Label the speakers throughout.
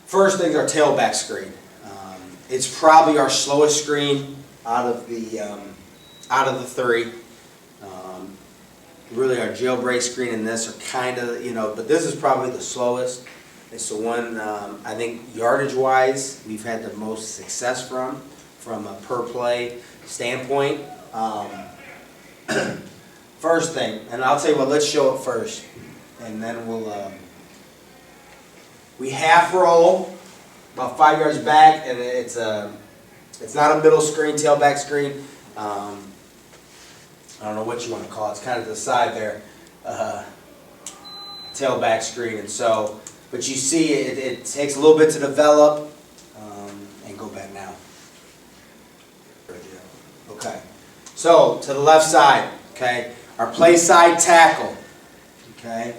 Speaker 1: First thing is our tailback screen. It's probably our slowest screen out of the three. Really, our jailbreak screen and this are kind of, but this is probably the slowest. It's the one, I think, yardage-wise, we've had the most success from a per-play standpoint. First thing, and I'll tell you what, let's show it first, and then we half roll about 5 yards back, and it's not a middle screen, tailback screen. I don't know what you want to call it. It's kind of to the side there, tailback screen. And so, but you see, it takes a little bit to develop. And go back now. Okay. So to the left side. Okay. Our play side tackle. Okay.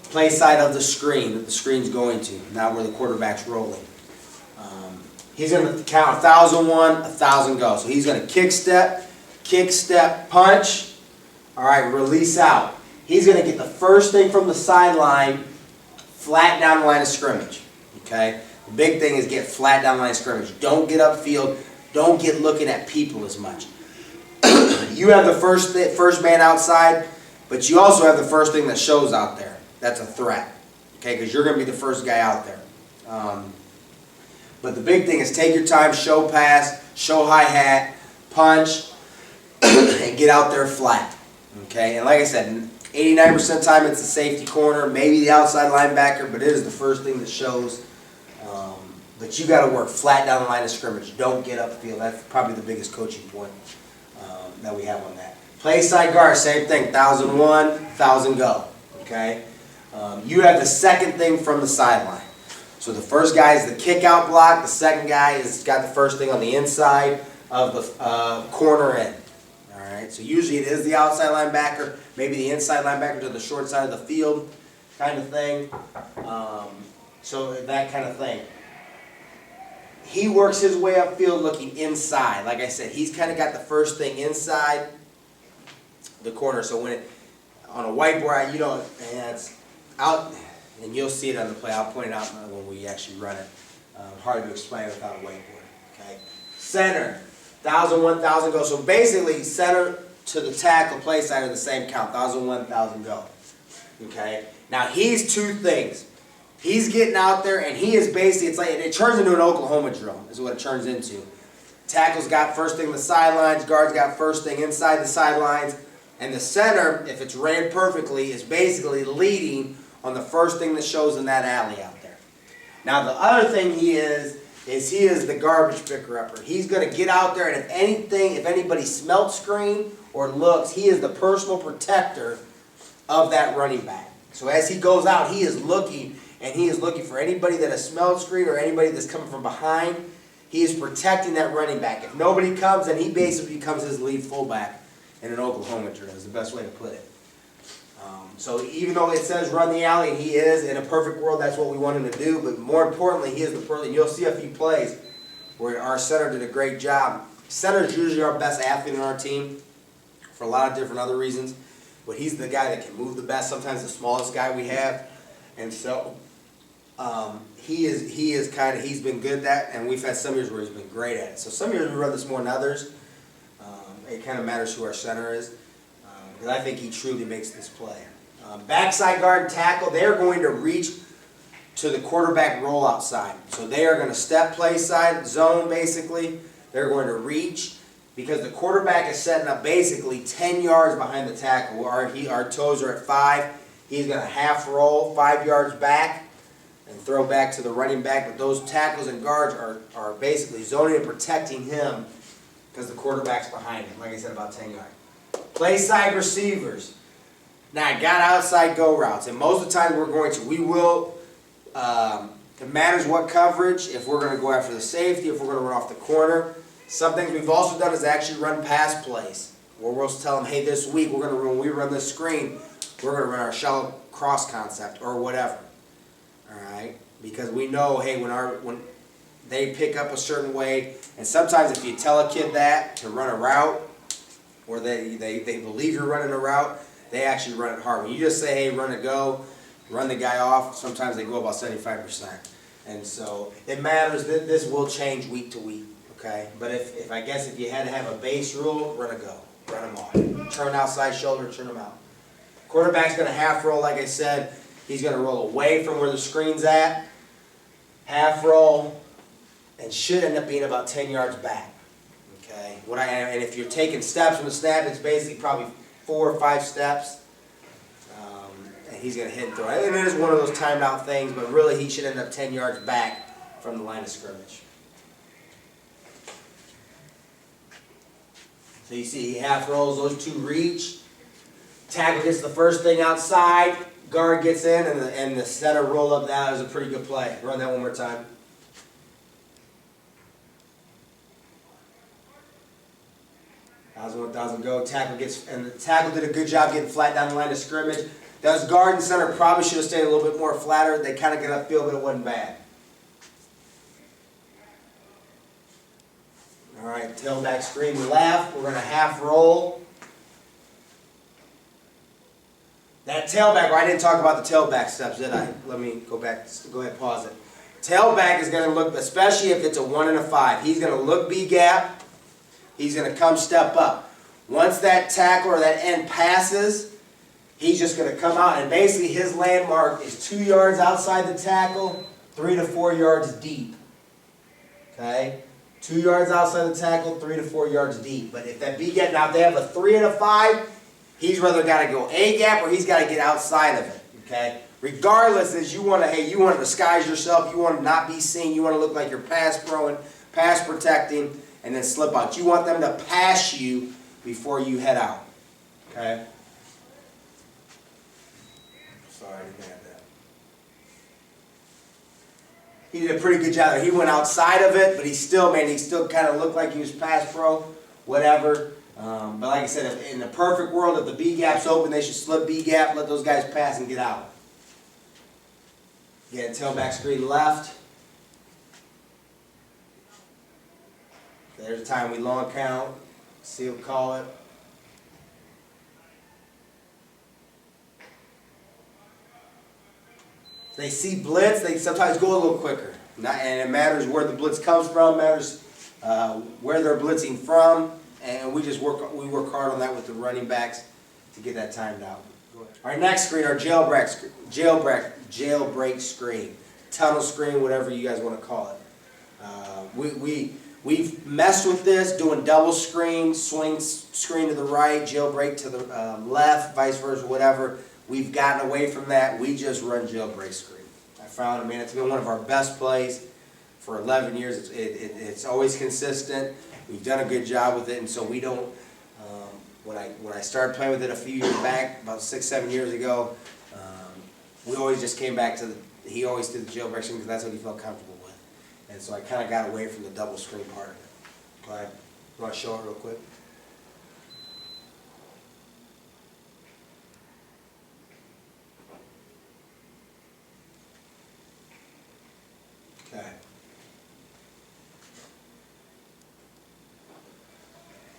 Speaker 1: Play side of the screen that the screen's going to. Now where the quarterback's rolling. He's going to count 1,001, 1,000 go. So he's going to kick step, punch, all right, release out. He's going to get the first thing from the sideline, flat down the line of scrimmage, okay? The big thing is get flat down the line of scrimmage. Don't get upfield. Don't get looking at people as much. You have the first man outside, but you also have the first thing that shows out there. That's a threat, okay, because you're going to be the first guy out there. But the big thing is take your time, show pass, show hi-hat, punch, and get out there flat. Okay, and like I said, 89% of the time it's the safety corner, maybe the outside linebacker, but it is the first thing that shows. But you got to work flat down the line of scrimmage. Don't get upfield. That's probably the biggest coaching point that we have on that. Play side guard, same thing. 1,001, 1,000 go. Okay, you have the second thing from the sideline. So the first guy is the kick out block. The second guy has got the first thing on the inside of the corner end. All right. So usually it is the outside linebacker, maybe the inside linebacker to the short side of the field, kind of thing. So that kind of thing. He works his way upfield looking inside. Like I said, he's kind of got the first thing inside the corner. So when on a whiteboard, it's out. And you'll see it on the play. I'll point it out when we actually run it. Hard to explain without a whiteboard. Okay. Center, 1,001, 1,000 go. So basically, center to the tackle play side are the same count. 1,001, 1,000 go. Okay. Now he's two things. He's getting out there, and he is basically, it's like it turns into an Oklahoma drill. Is what it turns into. Tackle's got first thing the sidelines. Guard's got first thing inside the sidelines, and the center, if it's ran perfectly, is basically leading on the first thing that shows in that alley out there. Now the other thing he is he is the garbage picker-upper. He's going to get out there, and if anybody smelt screen or looks, he is the personal protector of that running back. So as he goes out, he is looking, and he is looking for anybody that has smelled screen or anybody that's coming from behind. He is protecting that running back. If nobody comes, then he basically becomes his lead fullback in an Oklahoma drill, is the best way to put it. So even though it says run the alley, and he is, in a perfect world, that's what we want him to do. But more importantly, he is the person. You'll see a few plays where our center did a great job. Center is usually our best athlete on our team for a lot of different other reasons. But he's the guy that can move the best, sometimes the smallest guy we have. And so he's been good at that, and we've had some years where he's been great at it. So some years we run this more than others. It kind of matters who our center is. Because I think he truly makes this play. Backside guard and tackle, they're going to reach to the quarterback rollout side. So they are going to step play side, zone basically. They're going to reach because the quarterback is setting up basically 10 yards behind the tackle. Our toes are at 5. He's going to half roll 5 yards back and throw back to the running back. But those tackles and guards are basically zoning and protecting him because the quarterback's behind him. Like I said, about 10 yards. Play side receivers. Now, I got outside go routes, and most of the time we will, it matters what coverage, if we're going to go after the safety, if we're going to run off the corner. Some things we've also done is actually run pass plays, where we'll tell them, hey, this week when we run this screen, we're going to run our shallow cross concept or whatever. All right? Because we know, hey, when they pick up a certain way, and sometimes if you tell a kid that to run a route, or they believe you're running a route, they actually run it hard. When you just say, hey, run a go, run the guy off, sometimes they go about 75%. And so it matters that this will change week to week, okay? But if I guess if you had to have a base rule, run a go, run them off. Turn outside shoulder, turn them out. Quarterback's going to half roll, like I said. He's going to roll away from where the screen's at, half roll, and should end up being about 10 yards back. Okay. And if you're taking steps from the snap, it's basically probably 4 or 5 steps. And he's going to hit and throw. And it is one of those timed out things, but really he should end up 10 yards back from the line of scrimmage. So you see he half rolls, those two reach. Tackle gets the first thing outside, guard gets in, and the center roll up. That was a pretty good play. Run that one more time. Doesn't go. Tackle gets, and the tackle did a good job getting flat down the line of scrimmage. Those guard and center probably should have stayed a little bit more flatter. They kind of got upfield, but it wasn't bad. All right, tailback screen left. We're going to half roll. That tailback, I didn't talk about the tailback steps, did I? Let me go back. Go ahead, pause it. Tailback is going to look, especially if it's a 1 and a 5, he's going to look B gap. He's going to come step up. Once that tackle or that end passes, he's just going to come out, and basically his landmark is 2 yards outside the tackle, 3 to 4 yards deep. Okay? 2 yards outside the tackle, 3 to 4 yards deep. But if that B gap, now if they have a 3 and a 5, he's rather got to go A gap or he's got to get outside of it. Okay? Regardless, is you want to disguise yourself, you want to not be seen, you want to look like you're pass throwing, pass protecting, and then slip out. You want them to pass you before you head out. Okay? Sorry, I didn't have that. He did a pretty good job there. He went outside of it, but he still kind of looked like he was pass pro, whatever. But like I said, in the perfect world, if the B gap's open, they should slip B gap, let those guys pass and get out. Again, tailback screen left. There's a time we long count. See what we call it. They see blitz, they sometimes go a little quicker. And it matters where the blitz comes from, matters where they're blitzing from. And we work hard on that with the running backs to get that timed out. Our next screen, our jailbreak screen, tunnel screen, whatever you guys want to call it. We've messed with this, doing double screen, swing screen to the right, jailbreak to the left, vice versa, whatever. We've gotten away from that. We just run jailbreak screen. I found, man, it's been one of our best plays for 11 years. It's always consistent. We've done a good job with it, and so we don't. When I started playing with it a few years back, about 6-7 years ago, we always just came back to he always did the jailbreak screen because that's what he felt comfortable with. And so I kind of got away from the double screen part of it. Go ahead. You want to show it real quick? Okay.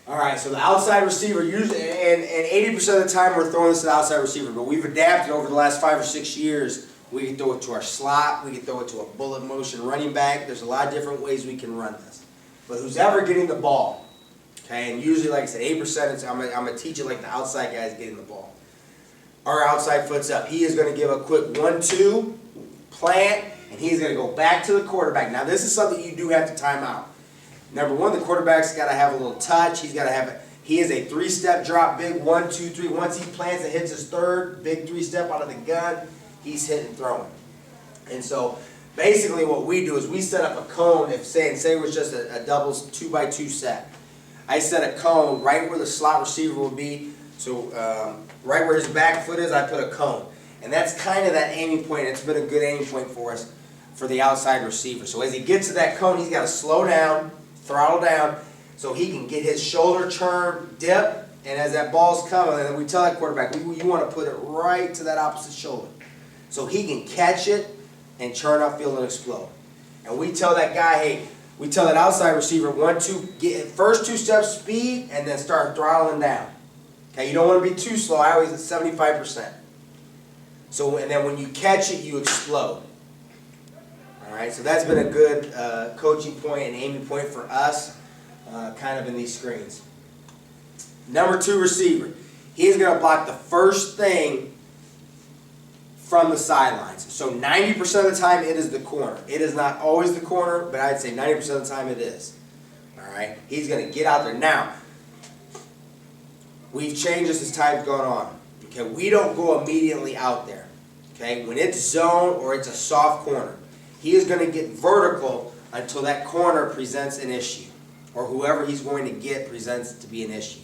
Speaker 1: All right, so the outside receiver, usually, and 80% of the time we're throwing this to the outside receiver, but we've adapted over the last 5 or 6 years. We can throw it to our slot, we can throw it to a bullet motion running back. There's a lot of different ways we can run this. But who's ever getting the ball, okay, and usually, like I said, 8%, I'm going to teach it like the outside guy's getting the ball. Our outside foot's up. He is going to give a quick 1-2, plant, and he's going to go back to the quarterback. Now, this is something you do have to time out. Number one, the quarterback's got to have a little touch. He's got to have he is a 3-step drop, big 1, 2, 3. Once he plants and hits his third, big 3-step out of the gun, he's hitting throwing. And so basically what we do is we set up a cone. If say it was just a doubles 2x2 set. I set a cone right where the slot receiver would be. So right where his back foot is, I put a cone. And that's kind of that aiming point. It's been a good aiming point for us for the outside receiver. So as he gets to that cone, he's got to slow down, throttle down, so he can get his shoulder turn, dip, and as that ball's coming, and we tell that quarterback, you want to put it right to that opposite shoulder. So he can catch it and turn upfield and explode. And we tell that guy, hey, we tell that outside receiver, 1, 2, get first 2 steps speed, and then start throttling down. Okay, you don't want to be too slow. I always at 75%. So, and then when you catch it, you explode. All All right, so that's been a good coaching point and aiming point for us, kind of in these screens. Number 2 receiver. He's going to block the first thing from the sidelines. So 90% of the time it is the corner. It is not always the corner, but I'd say 90% of the time it is. All right, he's going to get out there. Now, we've changed this as time's gone on. Okay, we don't go immediately out there. Okay, when it's zone or it's a soft corner, he is going to get vertical until that corner presents an issue, or whoever he's going to get presents to be an issue.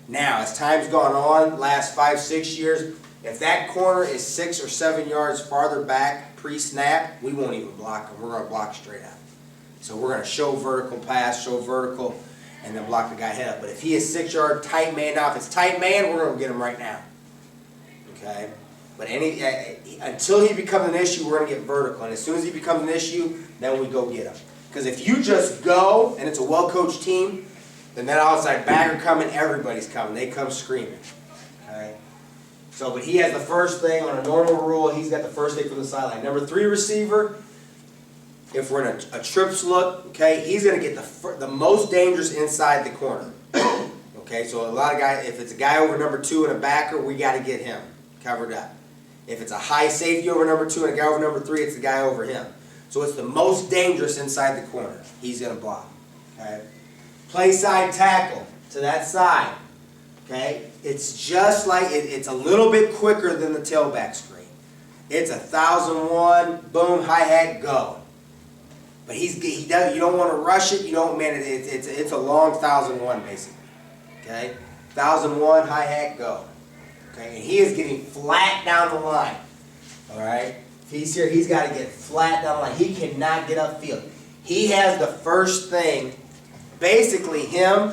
Speaker 1: Now, as time's gone on, last 5-6 years, if that corner is 6 or 7 yards farther back pre-snap, we won't even block him. We're going to block straight out. So we're going to show vertical pass, show vertical, and then block the guy head up. But if he is 6 yard tight man, now if it's tight man, we're going to get him right now. Okay? But until he becomes an issue, we're going to get vertical. And as soon as he becomes an issue, then we go get him. Because if you just go, and it's a well-coached team, then that outside backer coming, everybody's coming. They come screaming. Okay? So, but he has the first thing on a normal rule. He's got the first thing from the sideline. Number 3 receiver, if we're in a trips look, okay, he's going to get the most dangerous inside the corner. Okay, so a lot of guys, if it's a guy over number 2 and a backer, we got to get him covered up. If it's a high safety over number 2 and a guy over number 3, it's the guy over him. So it's the most dangerous inside the corner. He's going to block. Okay. Play side tackle to that side. Okay. It's just like it's a little bit quicker than the tailback screen. It's 1,001. Boom. Hi hat. Go. But he does. You don't want to rush it. You don't. Man, it's a long 1,001 basically. Okay. 1,001. Hi hat. Go. Okay. And he is getting flat down the line. All right. If he's here, he's got to get flat down the line. He cannot get upfield. He has the first thing. Basically, him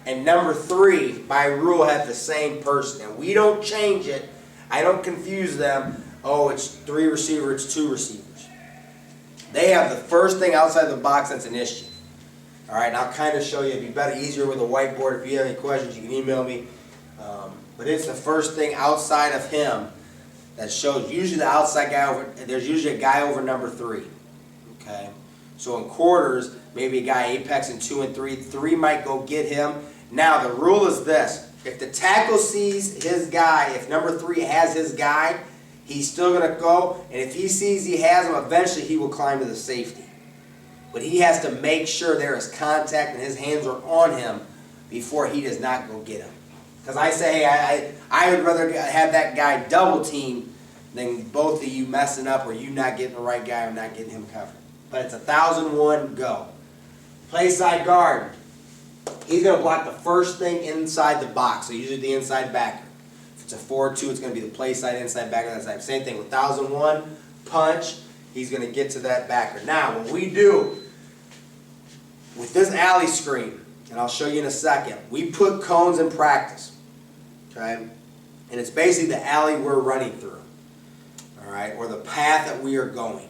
Speaker 1: and number 3, by rule, have the same person. And we don't change it. I don't confuse them. Oh, it's 3 receivers, it's 2 receivers. They have the first thing outside the box that's an issue. All right, and I'll kind of show you. It'd be better, easier with a whiteboard. If you have any questions, you can email me. But it's the first thing outside of him that shows. Usually the outside guy over, there's usually a guy over number 3. Okay? So in quarters, maybe a guy apex in 2 and 3. 3 might go get him. Now the rule is this. If the tackle sees his guy, if number 3 has his guy, he's still going to go. And if he sees he has him, eventually he will climb to the safety. But he has to make sure there is contact and his hands are on him before he does not go get him. Because I say, hey, I would rather have that guy double team than both of you messing up or you not getting the right guy or not getting him covered. But it's 1,001, go. Play side guard. He's going to block the first thing inside the box, so usually the inside backer. If it's a 4-2, it's going to be the play side, inside backer, that side. Same thing with 1,001, punch. He's going to get to that backer. Now, what we do with this alley screen, and I'll show you in a second, we put cones in practice. Okay? And it's basically the alley we're running through. All right? Or the path that we are going.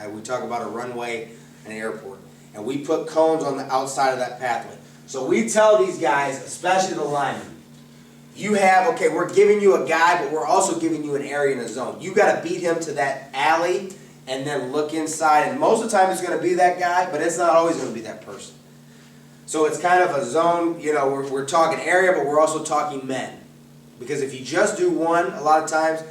Speaker 1: We talk about a runway and an airport. And we put cones on the outside of that pathway. So we tell these guys, especially the linemen, you have, okay, we're giving you a guy, but we're also giving you an area in a zone. You got to beat him to that alley and then look inside. And most of the time it's going to be that guy, but it's not always going to be that person. So it's kind of a zone, you know, we're talking area, but we're also talking men. Because if you just do one, a lot of times,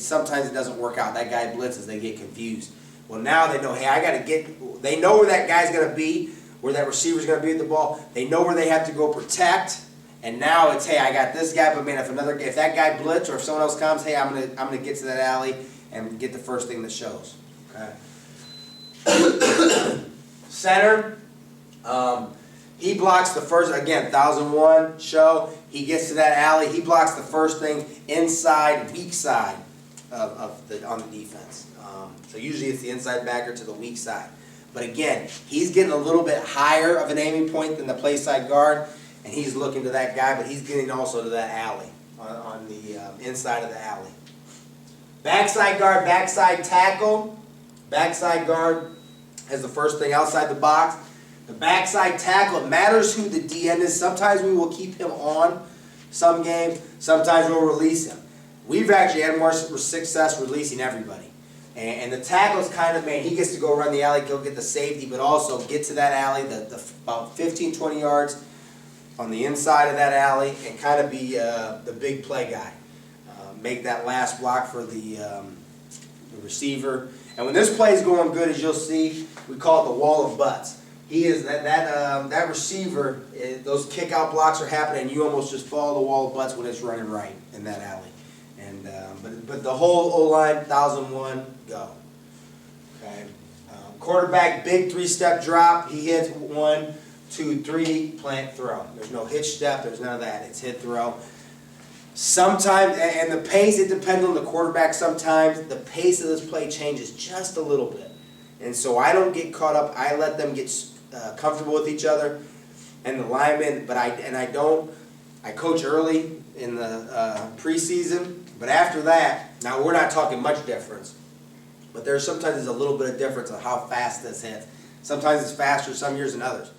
Speaker 1: sometimes it doesn't work out. That guy blitzes, they get confused. Well, now they know, hey, I got to get, they know where that guy's going to be, where that receiver's going to be at the ball. They know where they have to go protect. And now it's, hey, I got this guy, but man, if that guy blitz or if someone else comes, hey, I'm gonna get to that alley and get the first thing that shows. Okay. Center, he blocks the first, again, 1,001 show. He gets to that alley. He blocks the first thing inside, weak side on the defense. So usually it's the inside backer to the weak side. But again, he's getting a little bit higher of an aiming point than the play side guard, and he's looking to that guy, but he's getting also to that alley, on the inside of the alley. Backside guard, backside tackle. Backside guard has the first thing outside the box. The backside tackle, it matters who the DN is. Sometimes we will keep him on some games. Sometimes we'll release him. We've actually had more success releasing everybody. And the tackle's kind of, man, he gets to go run the alley, go get the safety, but also get to that alley, about 15, 20 yards on the inside of that alley, and kind of be the big play guy. Make that last block for the receiver. And when this play is going good, as you'll see, we call it the wall of butts. He is that receiver. Those kick out blocks are happening, and you almost just follow the wall of butts when it's running right in that alley. And but the whole O-line, 1001, go. Okay. Quarterback, big 3-step drop. He hits 1, 2, 3, plant, throw. There's no hitch step. There's none of that. It's hit, throw. Sometimes, and the pace, it depends on the quarterback. Sometimes the pace of this play changes just a little bit. And so I don't get caught up. I let them get comfortable with each other and the linemen. But I coach early in the preseason. But after that, now we're not talking much difference. But sometimes there's a little bit of difference on how fast this hits. Sometimes it's faster some years than others.